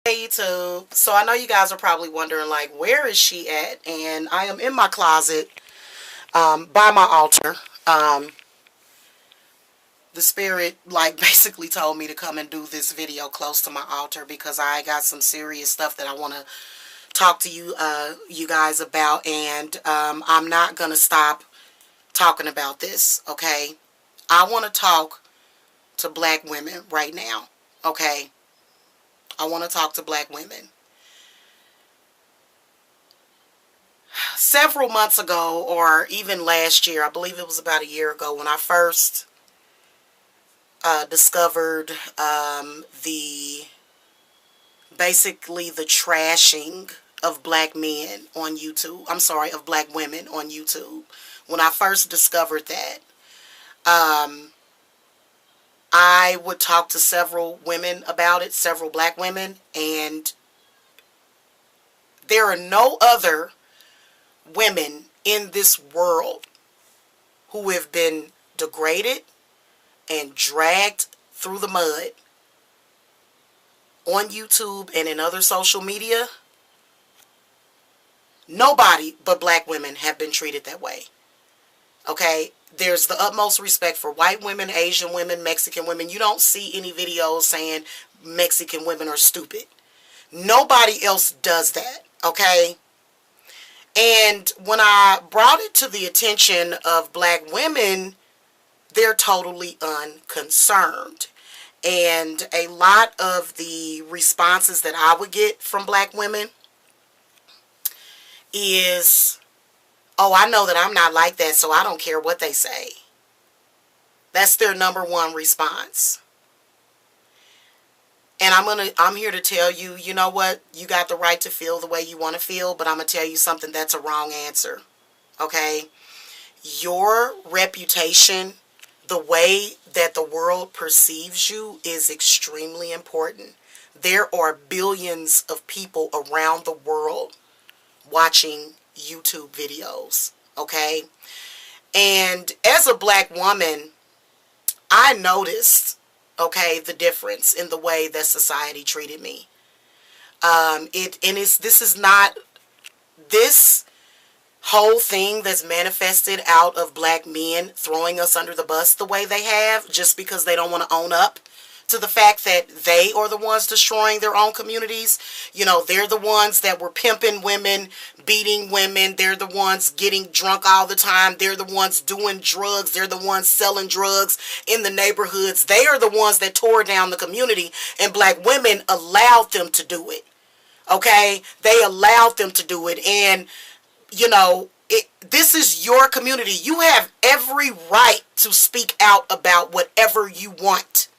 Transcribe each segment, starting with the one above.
Hey YouTube. So I know you guys are probably wondering, like, where is she at? And I am in my closet, by my altar. The spirit, like, basically told me to come and do this video close to my altar because I got some serious stuff that I want to talk to you guys about, and I'm not gonna stop talking about this. Okay, I want to talk to black women right now. Okay, I want to talk to black women. Several months ago, or even last year, I believe it was about a year ago, when I first discovered the basically the trashing of black men on YouTube. I'm sorry, of black women on YouTube. When I first discovered that, I would talk to several women about it, several black women, and there are no other women in this world who have been degraded and dragged through the mud on YouTube and in other social media. Nobody but black women have been treated that way. Okay, there's the utmost respect for white women, Asian women, Mexican women. You don't see any videos saying Mexican women are stupid. Nobody else does that. Okay, and when I brought it to the attention of black women, they're totally unconcerned. And a lot of the responses that I would get from black women is, oh, I know that I'm not like that, so I don't care what they say. That's their number one response. And I'm here to tell you, you know what? You got the right to feel the way you want to feel, but I'm going to tell you something, that's a wrong answer. Okay? Your reputation, the way that the world perceives you, is extremely important. There are billions of people around the world watching YouTube videos. Okay? And as a black woman, I noticed, okay, the difference in the way that society treated me. This whole thing that's manifested out of black men throwing us under the bus the way they have, just because they don't want to own up to the fact that they are the ones destroying their own communities. You know, they're the ones that were pimping women, beating women. They're the ones getting drunk all the time. They're the ones doing drugs. They're the ones selling drugs in the neighborhoods. They are the ones that tore down the community, and black women allowed them to do it. Okay? They allowed them to do it. And, you know, this is your community. You have every right to speak out about whatever you want.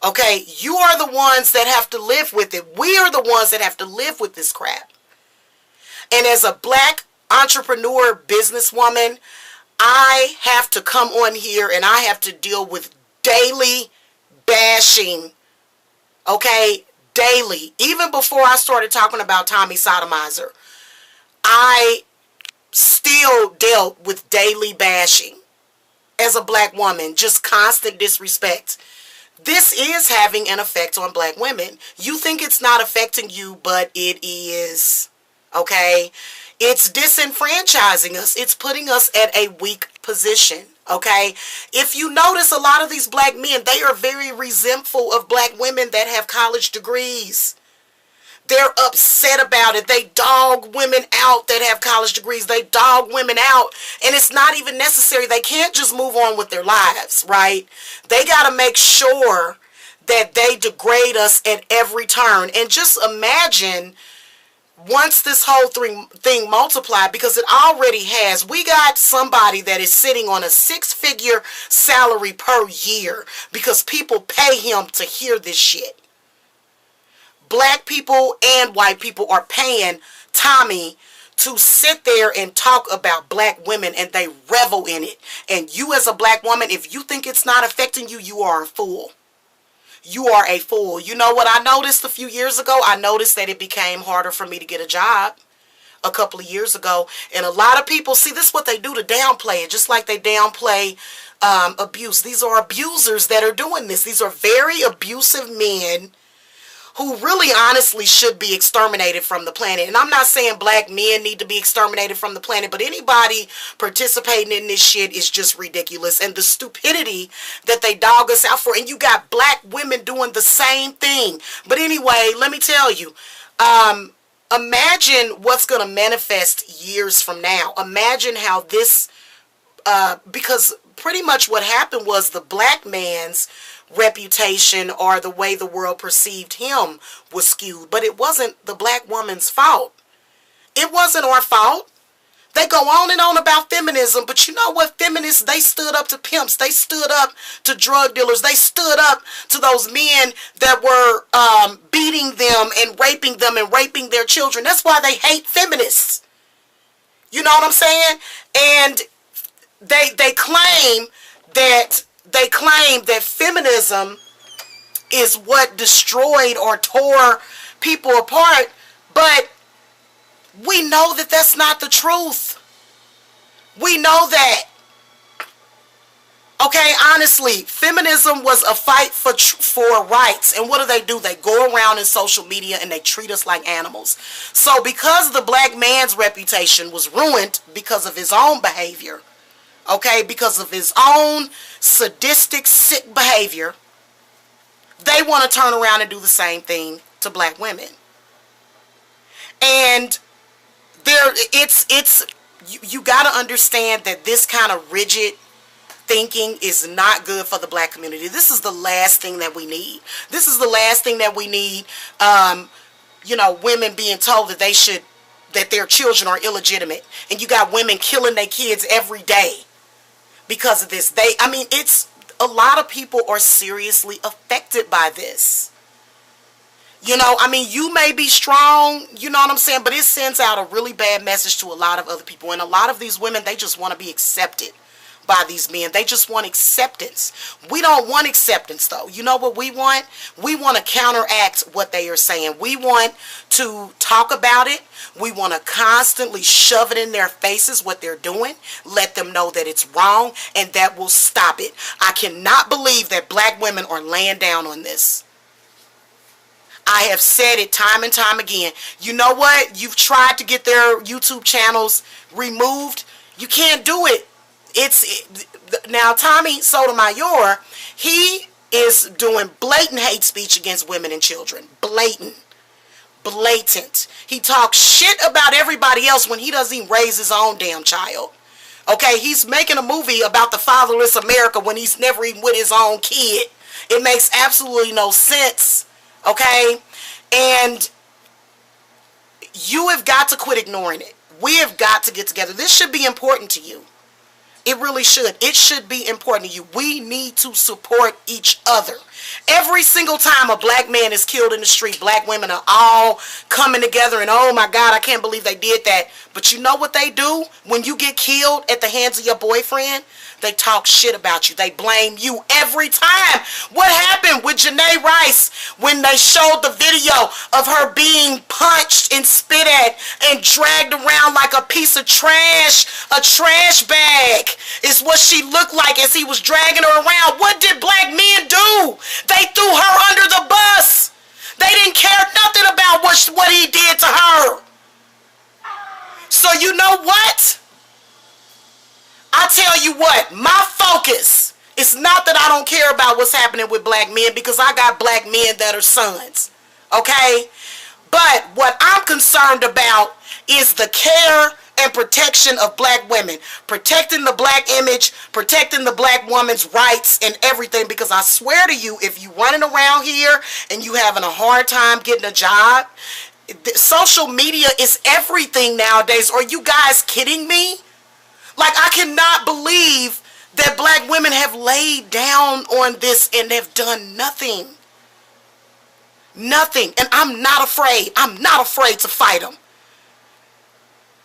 Okay, you are the ones that have to live with it. We are the ones that have to live with this crap. And as a black entrepreneur businesswoman, I have to come on here and I have to deal with daily bashing. Okay, daily. Even before I started talking about Tommy Sotomayor, I still dealt with daily bashing as a black woman. Just constant disrespect. This is having an effect on black women. You think it's not affecting you, but it is. Okay? It's disenfranchising us. It's putting us at a weak position. Okay? If you notice, a lot of these black men, they are very resentful of black women that have college degrees. They're upset about it. They dog women out that have college degrees. They dog women out. And it's not even necessary. They can't just move on with their lives, right? They got to make sure that they degrade us at every turn. And just imagine once this whole thing multiplied, because it already has. We got somebody that is sitting on a 6-figure salary per year because people pay him to hear this shit. Black people and white people are paying Tommy to sit there and talk about black women, and they revel in it. And you as a black woman, if you think it's not affecting you, you are a fool. You are a fool. You know what I noticed a few years ago? I noticed that it became harder for me to get a job a couple of years ago. And a lot of people, see, this is what they do to downplay it, just like they downplay abuse. These are abusers that are doing this. These are very abusive men who really honestly should be exterminated from the planet. And I'm not saying black men need to be exterminated from the planet, but anybody participating in this shit is just ridiculous. And the stupidity that they dog us out for. And you got black women doing the same thing. But anyway, let me tell you, imagine what's going to manifest years from now. Imagine how this, because pretty much what happened was the black man's reputation or the way the world perceived him was skewed. But it wasn't the black woman's fault. It wasn't our fault. They go on and on about feminism, but you know what? Feminists, they stood up to pimps. They stood up to drug dealers. They stood up to those men that were beating them and raping their children. That's why they hate feminists. You know what I'm saying? And they claim that feminism is what destroyed or tore people apart, but we know that that's not the truth. We know that. Okay, honestly, feminism was a fight for rights. And what do? They go around in social media and they treat us like animals. So because the black man's reputation was ruined because of his own behavior, okay, because of his own sadistic, sick behavior, they want to turn around and do the same thing to black women. And you got to understand that this kind of rigid thinking is not good for the black community. This is the last thing that we need. This is the last thing that we need. You know, women being told that their children are illegitimate, and you got women killing their kids every day because of this. It's a lot of people are seriously affected by this. You know, you may be strong, you know what I'm saying, but it sends out a really bad message to a lot of other people. And a lot of these women, they just want to be accepted by these men. They just want acceptance. We don't want acceptance, though. You know what we want? We want to counteract what they are saying. We want to talk about it. We want to constantly shove it in their faces what they're doing. Let them know that it's wrong, and that will stop it. I cannot believe that black women are laying down on this. I have said it time and time again. You know what? You've tried to get their YouTube channels removed. You can't do it. Now, Tommy Sotomayor, he is doing blatant hate speech against women and children. Blatant. He talks shit about everybody else when he doesn't even raise his own damn child. Okay, he's making a movie about the fatherless America when he's never even with his own kid. It makes absolutely no sense. Okay, and you have got to quit ignoring it. We have got to get together. This should be important to you. It really should. It should be important to you. We need to support each other. Every single time a black man is killed in the street, black women are all coming together and, oh my God, I can't believe they did that. But you know what they do when you get killed at the hands of your boyfriend? They talk shit about you. They blame you every time. What happened with Janae Rice when they showed the video of her being punched and spit at and dragged around like a piece of trash? A trash bag is what she looked like as he was dragging her around. What did black men do? They threw her under the bus. They didn't care nothing about what he did to her. So you know what? I tell you what, my focus is not that I don't care about what's happening with black men, because I got black men that are sons, okay? But what I'm concerned about is the care and protection of black women, protecting the black image, protecting the black woman's rights and everything, because I swear to you, if you running around here and you having a hard time getting a job, social media is everything nowadays. Are you guys kidding me? Like, I cannot believe that black women have laid down on this and have done nothing. Nothing. And I'm not afraid. I'm not afraid to fight them.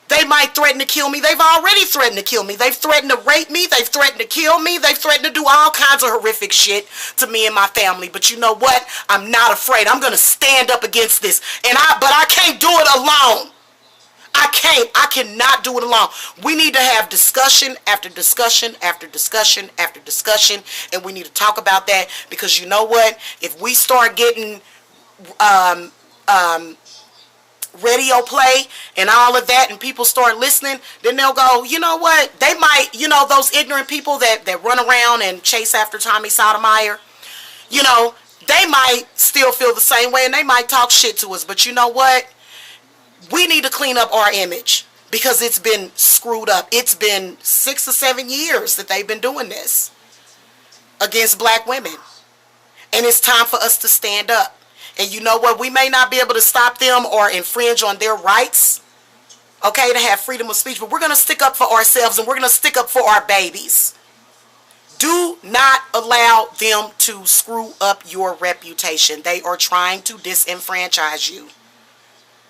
They might threaten to kill me. They've already threatened to kill me. They've threatened to rape me. They've threatened to kill me. They've threatened to do all kinds of horrific shit to me and my family. But you know what? I'm not afraid. I'm going to stand up against this. But I can't do it alone. I cannot do it alone. We need to have discussion after discussion after discussion after discussion, and we need to talk about that, because you know what? If we start getting radio play and all of that, and people start listening, then they'll go, you know what, they might, those ignorant people that run around and chase after Tommy Sotomayor, they might still feel the same way and they might talk shit to us. But you know what? We need to clean up our image because it's been screwed up. It's been 6 or 7 years that they've been doing this against black women. And it's time for us to stand up. And you know what? We may not be able to stop them or infringe on their rights, okay, to have freedom of speech, but we're going to stick up for ourselves and we're going to stick up for our babies. Do not allow them to screw up your reputation. They are trying to disenfranchise you.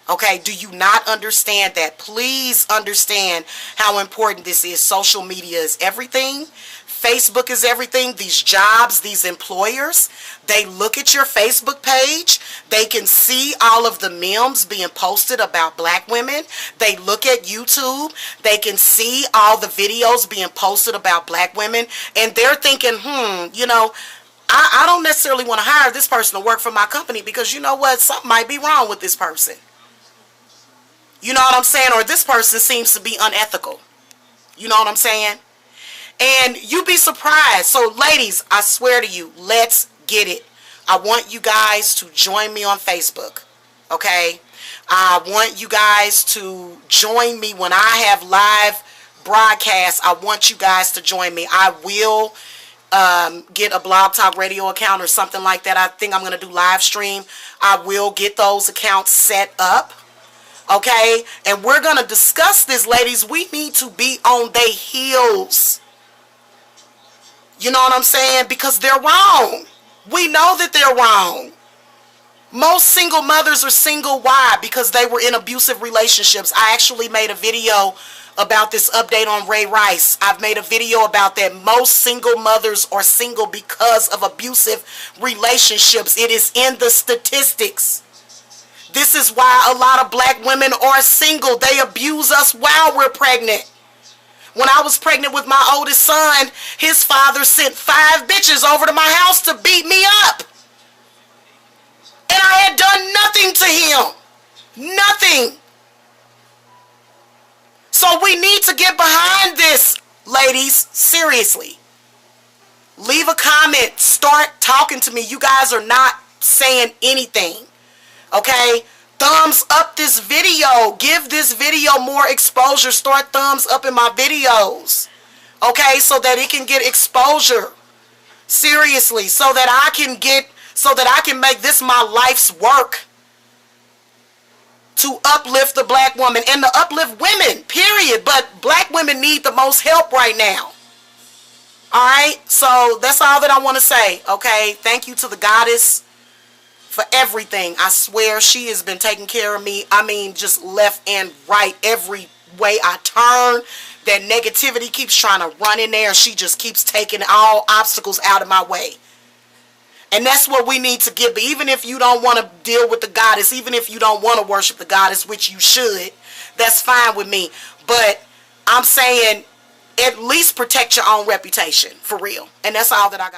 Okay, do you not understand that? Please understand how important this is. Social media is everything. Facebook is everything. These jobs, these employers, they look at your Facebook page. They can see all of the memes being posted about black women. They look at YouTube. They can see all the videos being posted about black women. And they're thinking, I don't necessarily want to hire this person to work for my company because you know what? Something might be wrong with this person. You know what I'm saying? Or this person seems to be unethical. You know what I'm saying? And you'd be surprised. So ladies, I swear to you, let's get it. I want you guys to join me on Facebook. Okay? I want you guys to join me when I have live broadcasts. I want you guys to join me. I will get a Blog Talk Radio account or something like that. I think I'm going to do live stream. I will get those accounts set up. Okay? And we're going to discuss this, ladies. We need to be on their heels. You know what I'm saying? Because they're wrong. We know that they're wrong. Most single mothers are single. Why? Because they were in abusive relationships. I actually made a video about this update on Ray Rice. I've made a video about that. Most single mothers are single because of abusive relationships. It is in the statistics. This is why a lot of black women are single. They abuse us while we're pregnant. When I was pregnant with my oldest son, his father sent 5 bitches over to my house to beat me up. And I had done nothing to him. Nothing. So we need to get behind this, ladies. Seriously. Leave a comment. Start talking to me. You guys are not saying anything. Okay? Thumbs up this video. Give this video more exposure. Start thumbs up in my videos. Okay? So that it can get exposure. Seriously. So that I can make this my life's work. To uplift the black woman and to uplift women. Period. But black women need the most help right now. Alright? So that's all that I want to say. Okay? Thank you to the goddess for everything. I swear she has been taking care of me. I mean, just left and right. Every way I turn, that negativity keeps trying to run in there. She just keeps taking all obstacles out of my way. And that's what we need to get. But even if you don't want to deal with the goddess, even if you don't want to worship the goddess, which you should, that's fine with me. But I'm saying at least protect your own reputation, for real. And that's all that I got.